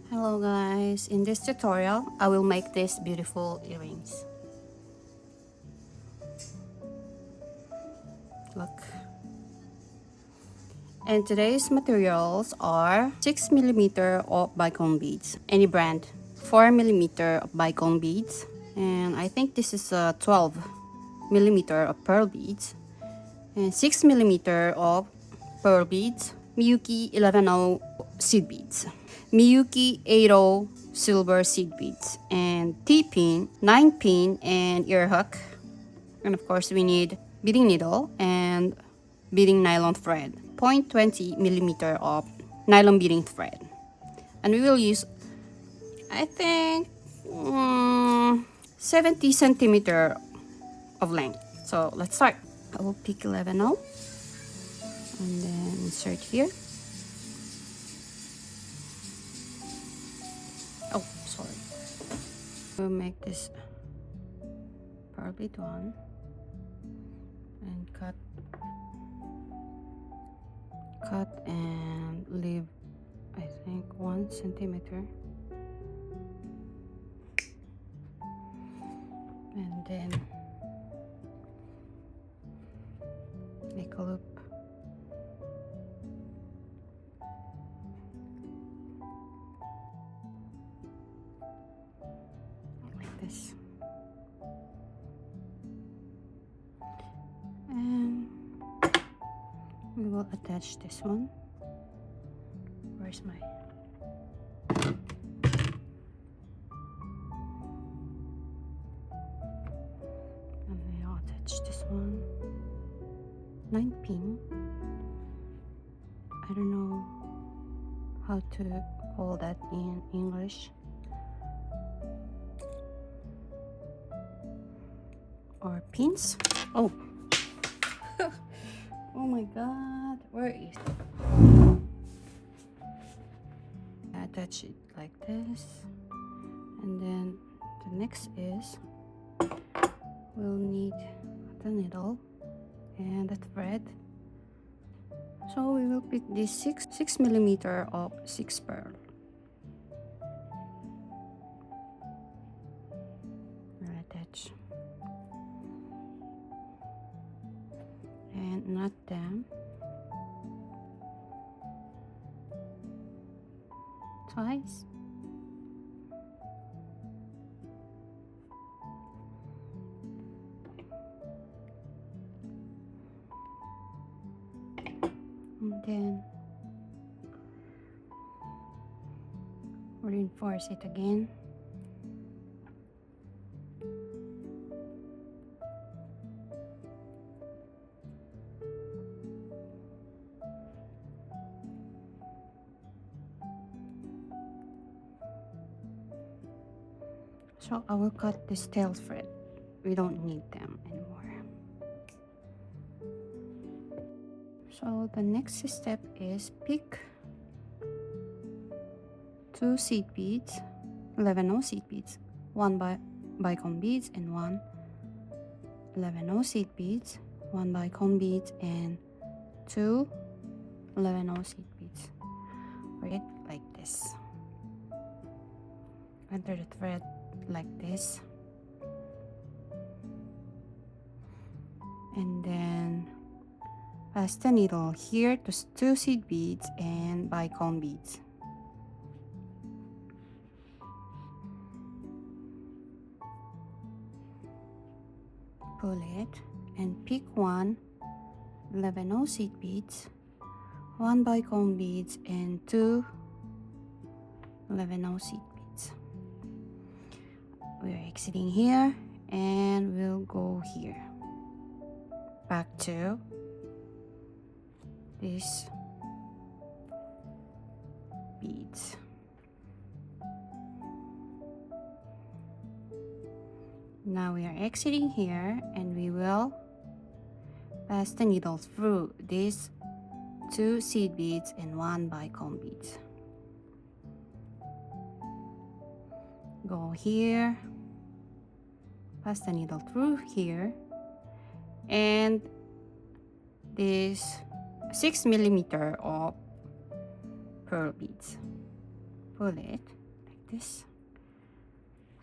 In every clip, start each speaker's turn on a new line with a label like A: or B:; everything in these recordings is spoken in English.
A: Hello guys, in this tutorial I will make these beautiful earrings. Look. And today's materials are 6mm of bicone beads, any brand, 4mm of bicone beads, and I think this is 12mm of pearl beads, and 6mm of pearl beads, Miyuki 11.0 seed beads, Miyuki 8.0 silver seed beads, and T-pin, 9-pin, and ear hook. And of course we need beading needle and beading nylon thread, 0.20mm of nylon beading thread. And we will use, I think, 70 centimeter of length. So let's start. I will pick 11.0 and then insert here. Oh, sorry. We'll make this pearl bead one and cut and leave, I think, 1 centimeter, and then make a loop. Like this. And we will attach this one. Where's my... And we'll attach this one. 9-pin. I don't know how to call that in English. Or pins. Oh. Oh my god, where is it? Attach it like this, and then the next is we'll need the needle and the thread. So we will pick this 6mm of 6 pearl. We'll attach and knot them twice. And then reinforce it again. So I will cut this tail thread. We don't need them anymore. So the next step is pick 2 seed beads, 11.0 seed beads, 1 bicone beads and 1 11.0 seed beads, 1 bicone beads and 2 11.0 seed beads. Work it like this. Enter the thread like this, and then pass the needle here to 2 seed beads and bicone beads. Pull it and pick 1 11.0 seed beads, 1 bicone beads and 2 11.0 seed beads. We're exiting here and we'll go here back to these beads. Now we are exiting here and we will pass the needle through these 2 seed beads and 1 bicone beads. Go here, pass the needle through here, and this 6mm of pearl beads. Pull it this.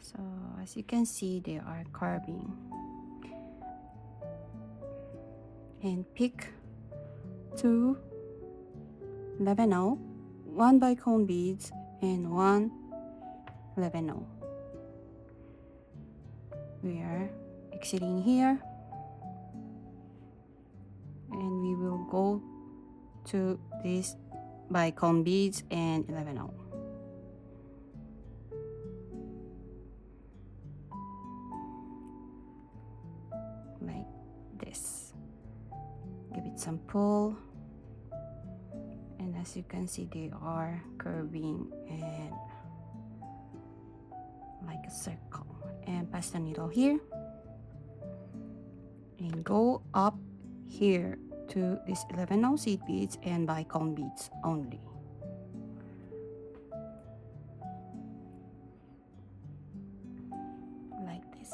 A: So as you can see, they are carving. And pick 2 11/0, 1 bicone beads and 1 11/0. We are exiting here, and we will go to these bicone beads and 11/0. Like this. Give it some pull, and as you can see, they are curving and like a circle. And pass the needle here and go up here to this 11/0 seed beads and bicone beads only. Like this.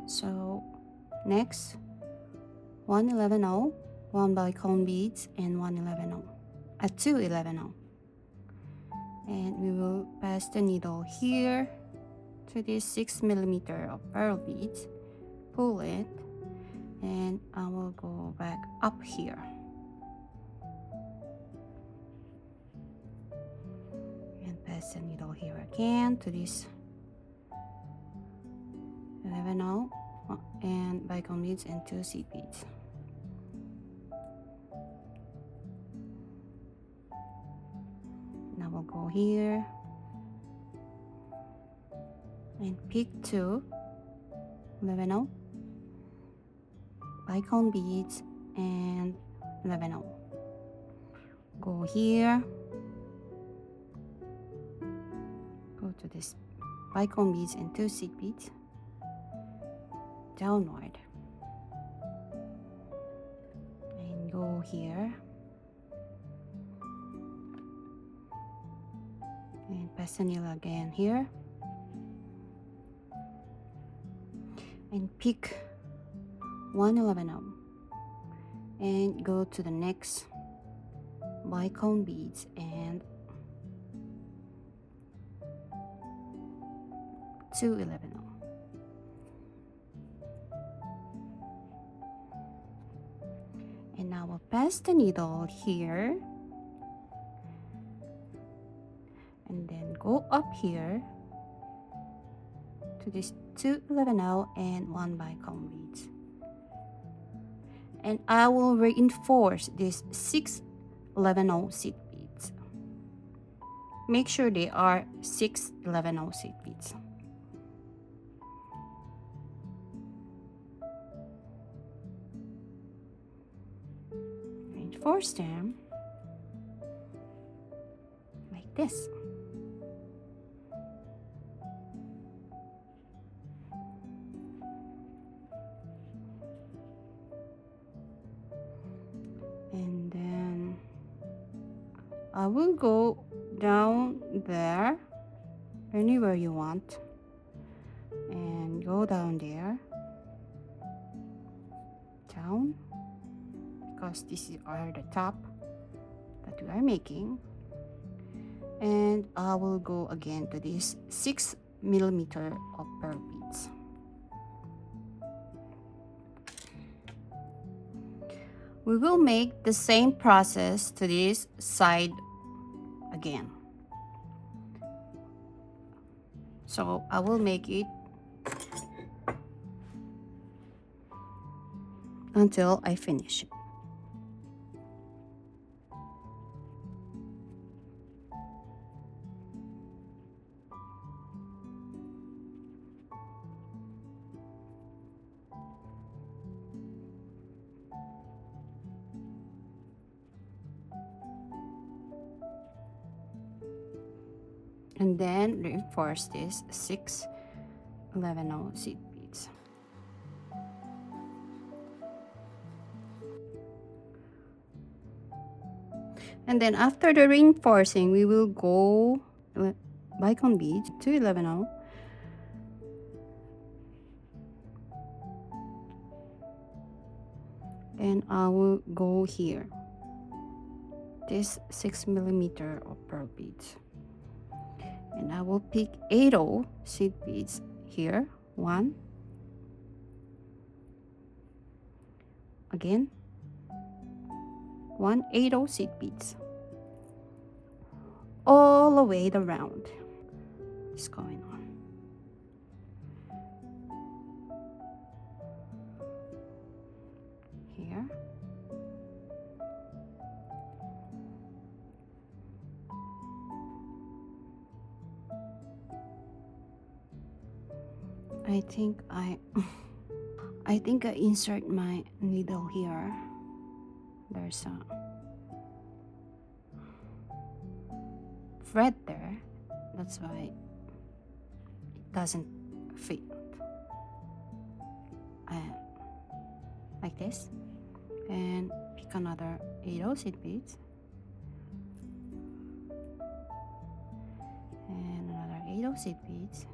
A: So next, 1 11/0, 1 bicone beads and 1 11/0, 2 11/0. And we will pass the needle here to this 6mm of pearl beads, pull it, and I will go back up here. And pass the needle here again to this 11/0 and bicone beads and 2 seed beads. Now we'll go here and pick 2 11/0 bicone beads and 11/0. Go here, go to this bicone beads and 2 seed beads, downward, and go here and pass the needle again here and pick 1 11/0 and go to the next bicone beads and 2 11/0. And now we'll pass the needle here and then go up here to this 2 11/0 and 1 bicone beads. And I will reinforce this 6 11/0 seed beads. Make sure they are 6 11/0 seed beads. Reinforce them like this. And then I will go down there, anywhere you want, and go down there, down, because this is the top that we are making. And I will go again to this 6mm of pearl beads. We will make the same process to this side again. So I will make it until I finish it. And then reinforce this 6 11/0 seed beads. And then after the reinforcing, we will go bicone beads 2 11/0 and I will go here, this 6mm of pearl beads, and I will pick 80 seed beads here. 1, again 180 seed beads all the way around. What's going on here? I think I insert my needle here. There's a thread there, that's why it doesn't fit. Like this, and pick another 80 seed beads and another 80 seed beads,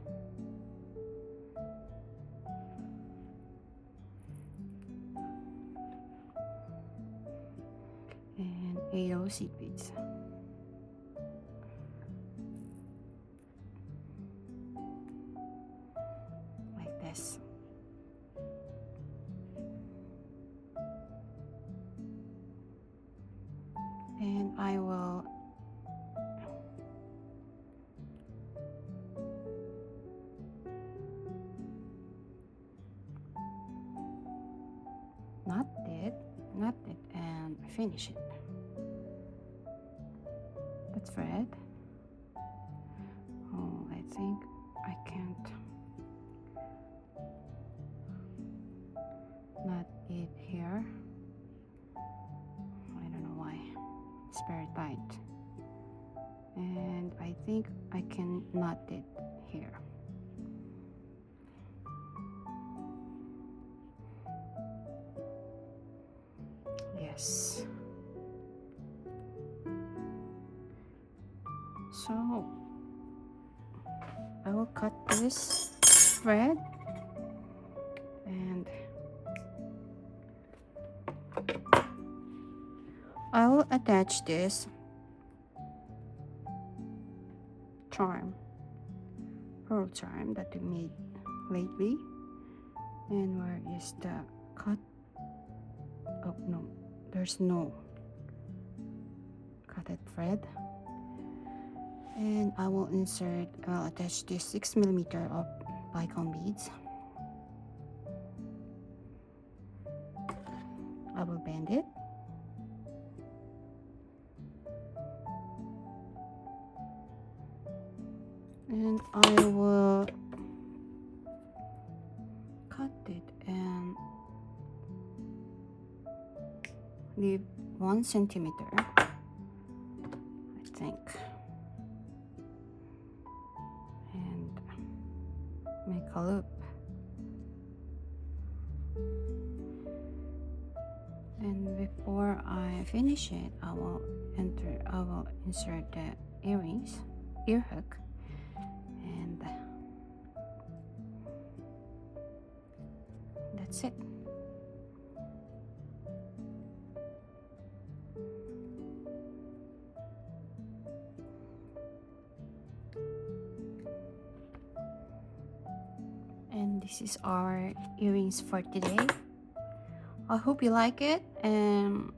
A: and 80 seed beads. Like this. And I will knot it and finish it. The thread. Oh, I think I can't knot it here. I don't know why. It's very tight. And I think I can knot it here. Yes. So I will cut this thread and I will attach this pearl charm that we made lately. And where is the cut? Oh no, there's no cutted thread. And I will attach this 6mm of bicone beads. I will bend it. And I will cut it and leave 1 centimeter, I think, and make a loop. And before I finish it, I will insert the ear hook, and that's it. And this is our earrings for today. I hope you like it, and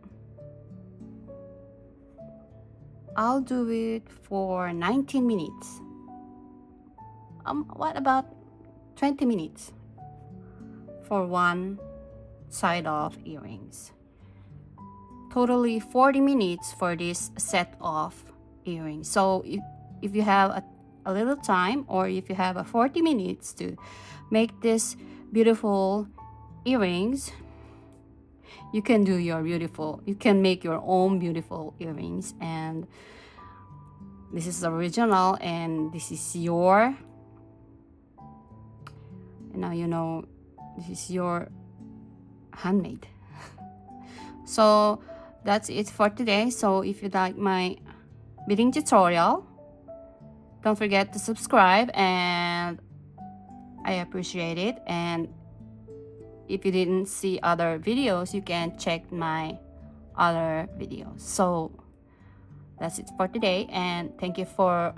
A: I'll do it for 19 minutes. What about 20 minutes for one side of earrings? Totally 40 minutes for this set of earrings. So if you have a little time, or if you have 40 minutes to make this beautiful earrings, you can make your own beautiful earrings. And this is original, and this is your, now this is your handmade. So that's it for today. So if you like my beading tutorial, don't forget to subscribe, and I appreciate it. And if you didn't see other videos, you can check my other videos. So that's it for today, and thank you for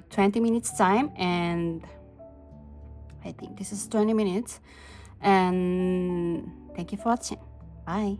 A: 20 minutes time, and I think this is 20 minutes, and thank you for watching. Bye.